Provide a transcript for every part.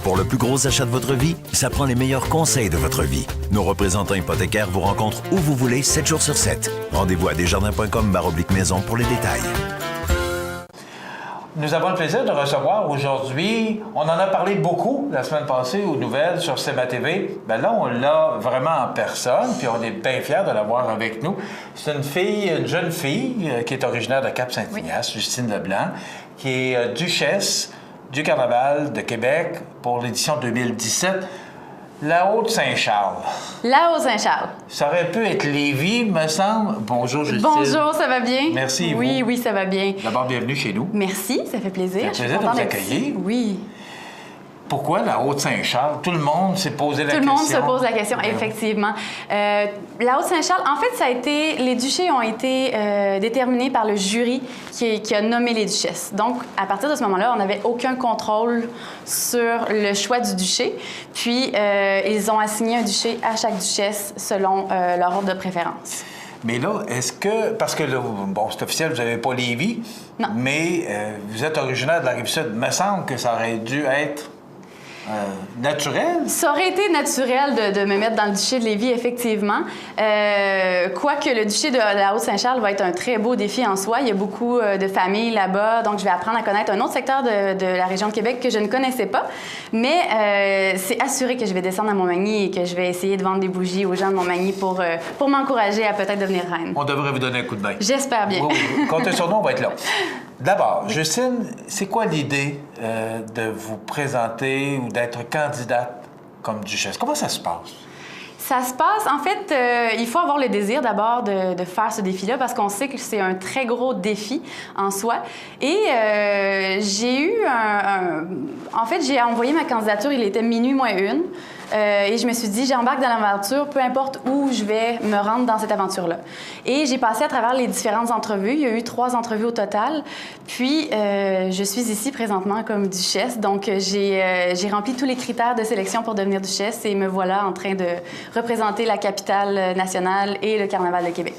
Pour le plus gros achat de votre vie, ça prend les meilleurs conseils de votre vie. Nos représentants hypothécaires vous rencontrent où vous voulez, 7 jours sur 7. Rendez-vous à desjardins.com/maison pour les détails. Nous avons le plaisir de recevoir aujourd'hui, on en a parlé beaucoup la semaine passée aux nouvelles sur CEMA TV. Bien là, on l'a vraiment en personne, puis on est bien fiers de l'avoir avec nous. C'est une jeune fille qui est originaire de Cap-Saint-Ignace, Justine Leblanc, qui est duchesse du Carnaval de Québec pour l'édition 2017. La Haute-Saint-Charles. La Haute-Saint-Charles. Ça aurait pu être Lévis, me semble. Bonjour, Justine. Bonjour, ça va bien? Merci. Oui, oui, ça va bien. D'abord, bienvenue chez nous. Merci, ça fait plaisir. Ça fait plaisir de vous accueillir. Oui. Pourquoi la Haute-Saint-Charles? Tout le monde s'est posé la question. Tout le monde se pose la question, effectivement. La Haute-Saint-Charles, en fait, les duchés ont été déterminés par le jury qui a nommé les duchesses. Donc, à partir de ce moment-là, on n'avait aucun contrôle sur le choix du duché. Puis, ils ont assigné un duché à chaque duchesse selon leur ordre de préférence. Mais là, est-ce que... Parce que là, bon, c'est officiel, vous n'avez pas Lévis. Non. Mais vous êtes originaire de la Rive-Sud. Il me semble que ça aurait dû être... naturel? Ça aurait été naturel de me mettre dans le duché de Lévis, effectivement. Quoique le duché de la Haute-Saint-Charles va être un très beau défi en soi. Il y a beaucoup de familles là-bas, donc je vais apprendre à connaître un autre secteur de la région de Québec que je ne connaissais pas. Mais c'est assuré que je vais descendre à Montmagny et que je vais essayer de vendre des bougies aux gens de Montmagny pour m'encourager à peut-être devenir reine. On devrait vous donner un coup de main. J'espère bien. Comptez sur nous, on va être là. D'abord, oui. Justine, c'est quoi l'idée de vous présenter ou d'être candidate comme duchesse? Comment ça se passe? Ça se passe, en fait, il faut avoir le désir d'abord de faire ce défi-là parce qu'on sait que c'est un très gros défi en soi. Et j'ai eu En fait, j'ai envoyé ma candidature, il était minuit moins une. Et je me suis dit, j'embarque dans l'aventure, peu importe où je vais me rendre dans cette aventure-là. Et j'ai passé à travers les différentes entrevues. Il y a eu 3 entrevues au total. Puis, je suis ici présentement comme duchesse. Donc, j'ai rempli tous les critères de sélection pour devenir duchesse et me voilà en train de représenter la capitale nationale et le Carnaval de Québec.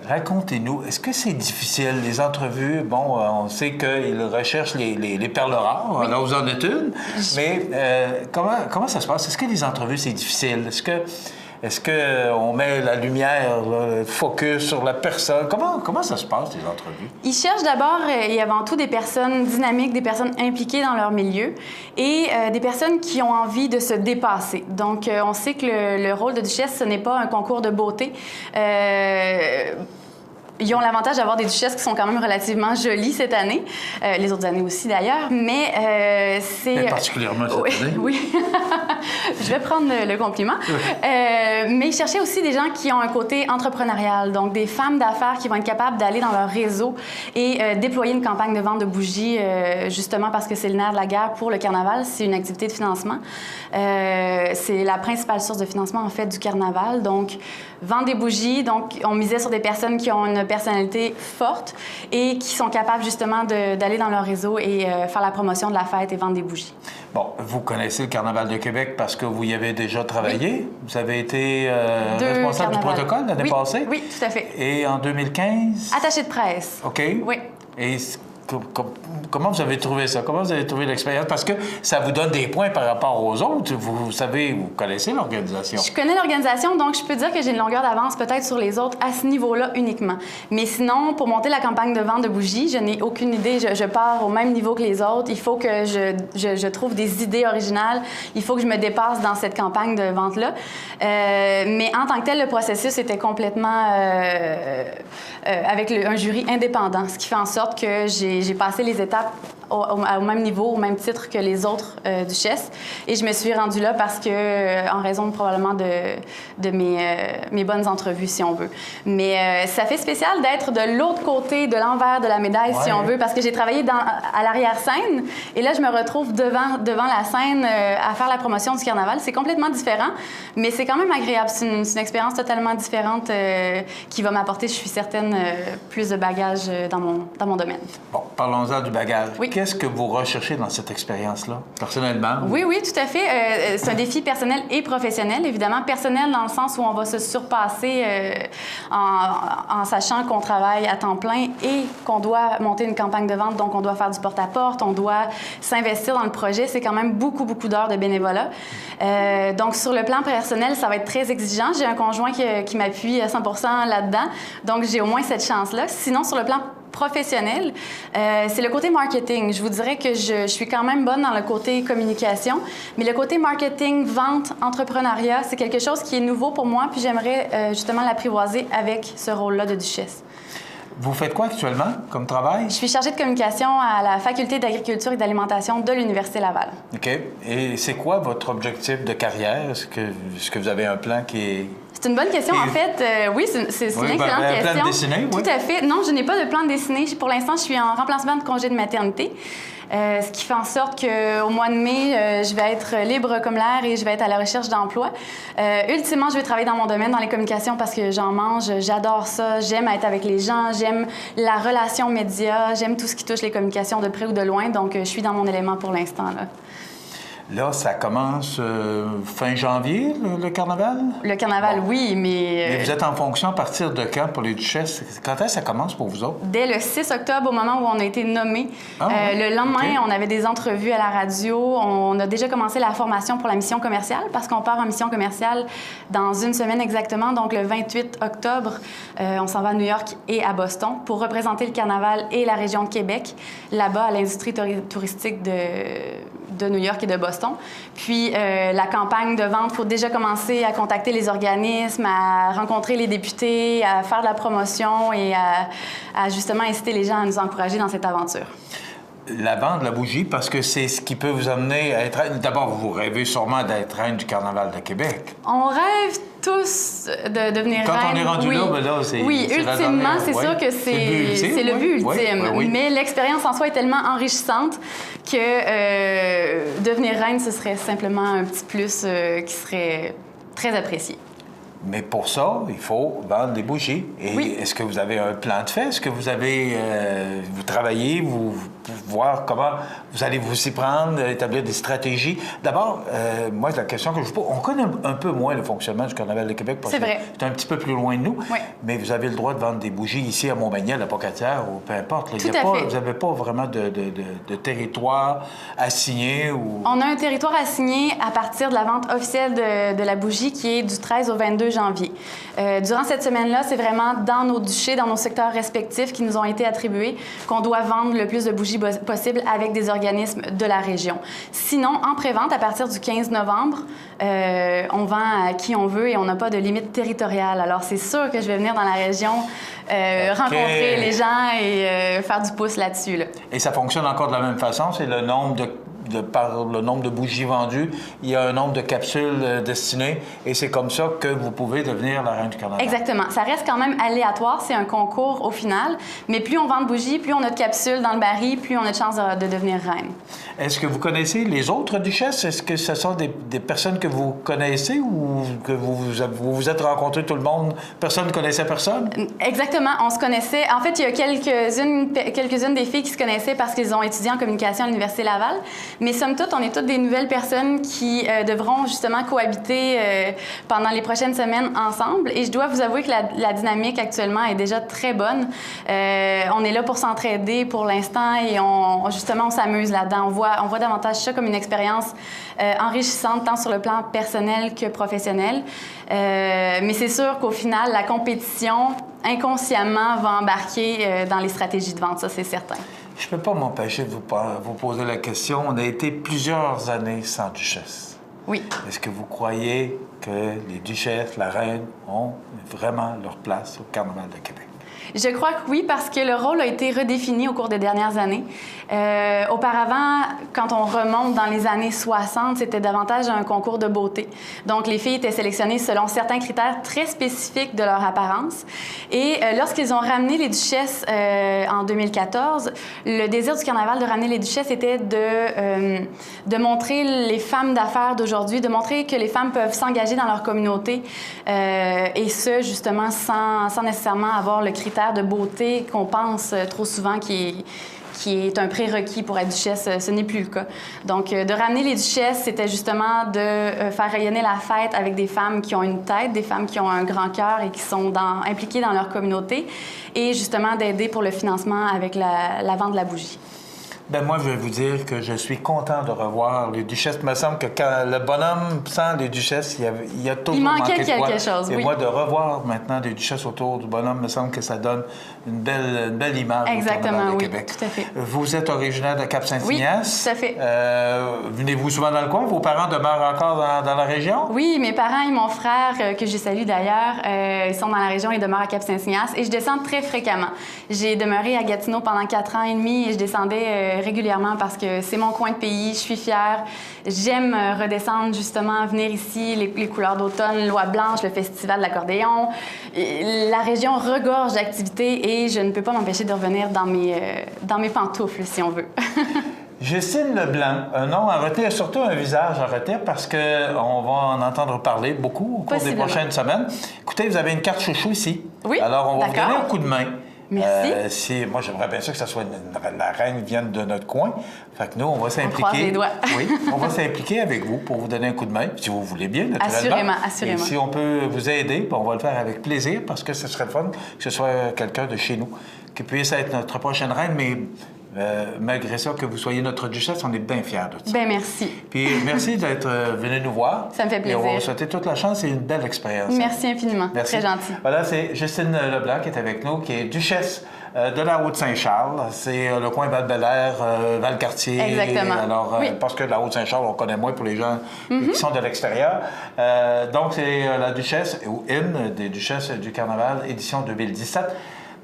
Racontez-nous, est-ce que c'est difficile, les entrevues? Bon, on sait qu'ils recherchent les perles rares, oui. Là, vous en êtes une, mais comment ça se passe? Est-ce que les entrevues, c'est difficile? Est-ce qu'on met la lumière, le focus sur la personne? Comment ça se passe, les entrevues? Ils cherchent d'abord et avant tout des personnes dynamiques, des personnes impliquées dans leur milieu et des personnes qui ont envie de se dépasser. Donc, on sait que le rôle de duchesse, ce n'est pas un concours de beauté. Ils ont l'avantage d'avoir des duchesses qui sont quand même relativement jolies cette année, les autres années aussi d'ailleurs, mais c'est... Mais particulièrement cette année. Oui, je vais prendre le compliment. Oui. Mais ils cherchaient aussi des gens qui ont un côté entrepreneurial, donc des femmes d'affaires qui vont être capables d'aller dans leur réseau et déployer une campagne de vente de bougies, justement parce que c'est le nerf de la guerre pour le carnaval, c'est une activité de financement. C'est la principale source de financement, en fait, du carnaval. Donc, vendre des bougies, donc on misait sur des personnes qui ont une personnalité forte et qui sont capables, justement, d'aller dans leur réseau et faire la promotion de la fête et vendre des bougies. Bon, vous connaissez le Carnaval de Québec parce que vous y avez déjà travaillé. Oui. Vous avez été responsable du protocole l'année passée. Oui, tout à fait. Et en 2015? Attachée de presse. OK. Oui. Et comment vous avez trouvé ça? Comment vous avez trouvé l'expérience? Parce que ça vous donne des points par rapport aux autres. Vous savez, vous connaissez l'organisation. Je connais l'organisation, donc je peux dire que j'ai une longueur d'avance peut-être sur les autres à ce niveau-là uniquement. Mais sinon, pour monter la campagne de vente de bougies, je n'ai aucune idée. Je pars au même niveau que les autres. Il faut que je trouve des idées originales. Il faut que je me dépasse dans cette campagne de vente-là. Mais en tant que tel, le processus était complètement avec un jury indépendant, ce qui fait en sorte que j'ai passé les étapes au même niveau, au même titre que les autres duchesses. Et je me suis rendue là parce que, en raison probablement de mes bonnes entrevues, si on veut. Mais ça fait spécial d'être de l'autre côté, de l'envers de la médaille, si on veut, parce que j'ai travaillé à l'arrière-scène. Et là, je me retrouve devant la scène à faire la promotion du carnaval. C'est complètement différent, mais c'est quand même agréable. C'est une expérience totalement différente qui va m'apporter, je suis certaine, plus de bagages dans mon domaine. Bon, parlons-en du bagage. Oui. qu'est-ce que vous recherchez dans cette expérience-là, personnellement? Oui, oui, tout à fait. C'est un défi personnel et professionnel. Évidemment, personnel dans le sens où on va se surpasser en sachant qu'on travaille à temps plein et qu'on doit monter une campagne de vente, donc on doit faire du porte-à-porte, on doit s'investir dans le projet. C'est quand même beaucoup, beaucoup d'heures de bénévolat. Donc, sur le plan personnel, ça va être très exigeant. J'ai un conjoint qui m'appuie à 100% là-dedans, donc j'ai au moins cette chance-là. Sinon, sur le plan professionnel, c'est le côté marketing. Je vous dirais que je suis quand même bonne dans le côté communication, mais le côté marketing, vente, entrepreneuriat, c'est quelque chose qui est nouveau pour moi, puis j'aimerais justement l'apprivoiser avec ce rôle-là de duchesse. Vous faites quoi actuellement comme travail? Je suis chargée de communication à la Faculté d'agriculture et d'alimentation de l'Université Laval. OK. Et c'est quoi votre objectif de carrière? Est-ce que vous avez un plan qui est... C'est une bonne question. En fait, oui, c'est une excellente question. Un plan dessiné, oui. Tout à fait. Non, je n'ai pas de plan dessiné. Pour l'instant, je suis en remplacement de congé de maternité, ce qui fait en sorte qu'au mois de mai, je vais être libre comme l'air et je vais être à la recherche d'emploi. Ultimement, je vais travailler dans mon domaine, dans les communications, parce que j'en mange, j'adore ça, j'aime être avec les gens, j'aime la relation média, j'aime tout ce qui touche les communications de près ou de loin, donc je suis dans mon élément pour l'instant, là. Là, ça commence fin janvier, le carnaval? Le carnaval, bon. Oui, mais... Mais vous êtes en fonction à partir de quand pour les duchesses? Quand est-ce que ça commence pour vous autres? Dès le 6 octobre, au moment où on a été nommés. Le lendemain, on avait des entrevues à la radio. On a déjà commencé la formation pour la mission commerciale parce qu'on part en mission commerciale dans une semaine exactement. Donc, le 28 octobre, on s'en va à New York et à Boston pour représenter le carnaval et la région de Québec, là-bas, à l'industrie touristique de New York et de Boston. Puis, la campagne de vente, il faut déjà commencer à contacter les organismes, à rencontrer les députés, à faire de la promotion et à justement inciter les gens à nous encourager dans cette aventure. La vente de la bougie, parce que c'est ce qui peut vous amener à être... D'abord, vous rêvez sûrement d'être reine du Carnaval de Québec. On rêve tous de devenir reine. Quand on est rendu là, ben là, c'est... Oui, ultimement, c'est sûr que c'est le but ultime. Oui. Mais l'expérience en soi est tellement enrichissante que devenir reine, ce serait simplement un petit plus qui serait très apprécié. Mais pour ça, il faut vendre des bougies. Et oui. Est-ce que vous avez un plan de fait? Est-ce que vous avez... vous travaillez, vous voir comment vous allez vous y prendre, établir des stratégies? D'abord, moi, la question que je vous pose, on connaît un peu moins le fonctionnement du Carnaval de Québec. C'est vrai. C'est un petit peu plus loin de nous. Oui. Mais vous avez le droit de vendre des bougies ici à Montmagny, à la Pocatière, ou peu importe. Tout à fait. Vous n'avez pas vraiment de territoire assigné ou... On a un territoire assigné à partir de la vente officielle de la bougie qui est du 13 au 22 janvier. Durant cette semaine-là, c'est vraiment dans nos duchés, dans nos secteurs respectifs qui nous ont été attribués, qu'on doit vendre le plus de bougies possible avec des organismes de la région. Sinon, en pré-vente, à partir du 15 novembre, on vend à qui on veut et on n'a pas de limite territoriale. Alors, c'est sûr que je vais venir dans la région rencontrer les gens et faire du pouce là-dessus. Là. Et ça fonctionne encore de la même façon? C'est le nombre par le nombre de bougies vendues, il y a un nombre de capsules destinées et c'est comme ça que vous pouvez devenir la reine du carnaval. Exactement. Ça reste quand même aléatoire, c'est un concours au final, mais plus on vend de bougies, plus on a de capsules dans le baril, plus on a de chances de devenir reine. Est-ce que vous connaissez les autres duchesses? Est-ce que ce sont des personnes que vous connaissez ou que vous vous êtes rencontrés tout le monde? Personne ne connaissait personne? Exactement. On se connaissait. En fait, il y a quelques-unes des filles qui se connaissaient parce qu'ils ont étudié en communication à l'Université Laval. Mais somme toute, on est toutes des nouvelles personnes qui devront justement cohabiter pendant les prochaines semaines ensemble. Et je dois vous avouer que la dynamique actuellement est déjà très bonne. On est là pour s'entraider pour l'instant et on s'amuse là-dedans. On voit davantage ça comme une expérience enrichissante tant sur le plan personnel que professionnel. Mais c'est sûr qu'au final, la compétition, inconsciemment, va embarquer dans les stratégies de vente, ça c'est certain. Je ne peux pas m'empêcher de vous poser la question. On a été plusieurs années sans duchesse. Oui. Est-ce que vous croyez que les duchesses, la reine, ont vraiment leur place au Carnaval de Québec? Je crois que oui, parce que le rôle a été redéfini au cours des dernières années. Auparavant, quand on remonte dans les années 60, c'était davantage un concours de beauté. Donc, les filles étaient sélectionnées selon certains critères très spécifiques de leur apparence. Et lorsqu'ils ont ramené les duchesses en 2014, le désir du carnaval de ramener les duchesses était de montrer les femmes d'affaires d'aujourd'hui, de montrer que les femmes peuvent s'engager dans leur communauté et ce, justement, sans nécessairement avoir le critère de beauté qu'on pense trop souvent qui qui est un prérequis pour être duchesse, ce n'est plus le cas. Donc, de ramener les duchesses, c'était justement de faire rayonner la fête avec des femmes qui ont une tête, des femmes qui ont un grand cœur et qui sont impliquées dans leur communauté, et justement d'aider pour le financement avec la vente de la bougie. Ben moi, je vais vous dire que je suis content de revoir les duchesses. Il me semble que quand le bonhomme sans les duchesses, il y a toujours manquait manqué de quoi. quelque chose, Et oui. moi, de revoir maintenant des duchesses autour du bonhomme, me semble que ça donne une belle image au Exactement, Carnaval de oui, Québec. tout à fait. Vous êtes originaire de Cap-Saint-Ignace. Oui, tout à fait. Venez-vous souvent dans le coin? Vos parents demeurent encore dans la région? Oui, mes parents et mon frère, que je salue d'ailleurs, ils sont dans la région et demeurent à Cap-Saint-Ignace, et je descends très fréquemment. J'ai demeuré à Gatineau pendant 4 ans et demi et je descendais régulièrement parce que c'est mon coin de pays, je suis fière. J'aime redescendre justement, venir ici, les couleurs d'automne, l'oie blanche, le festival de l'accordéon. La région regorge d'activités et je ne peux pas m'empêcher de revenir dans mes pantoufles, si on veut. Justine Leblanc, un nom à retenir, surtout un visage à retenir parce qu'on va en entendre parler beaucoup au cours des prochaines semaines. Écoutez, vous avez une carte chouchou ici. Oui, alors, on va vous donner un coup de main. Merci. Moi, j'aimerais bien sûr que ça soit la reine vienne de notre coin. Fait que nous, on va s'impliquer. On croise les doigts. Oui, on va s'impliquer avec vous pour vous donner un coup de main, si vous voulez bien, naturellement. Assurément. Et si on peut vous aider, on va le faire avec plaisir parce que ce serait le fun que ce soit quelqu'un de chez nous qui puisse être notre prochaine reine, mais malgré ça, que vous soyez notre duchesse, on est bien fiers de ça. Bien, merci. Puis merci d'être venu nous voir. Ça me fait plaisir. Et on va vous souhaiter toute la chance et une belle expérience. Merci infiniment. Merci. Très gentil. Voilà, c'est Justine Leblanc qui est avec nous, qui est duchesse de la Haute-Saint-Charles. C'est le coin Val-Bélair, Valcartier. Exactement. Alors, oui. Parce que la Haute-Saint-Charles, on connaît moins pour les gens qui sont de l'extérieur. Donc, c'est la duchesse, ou une des duchesses du Carnaval, édition 2017.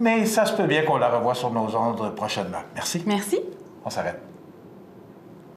Mais ça se peut bien qu'on la revoie sur nos ondes prochainement. Merci. Merci. On s'arrête.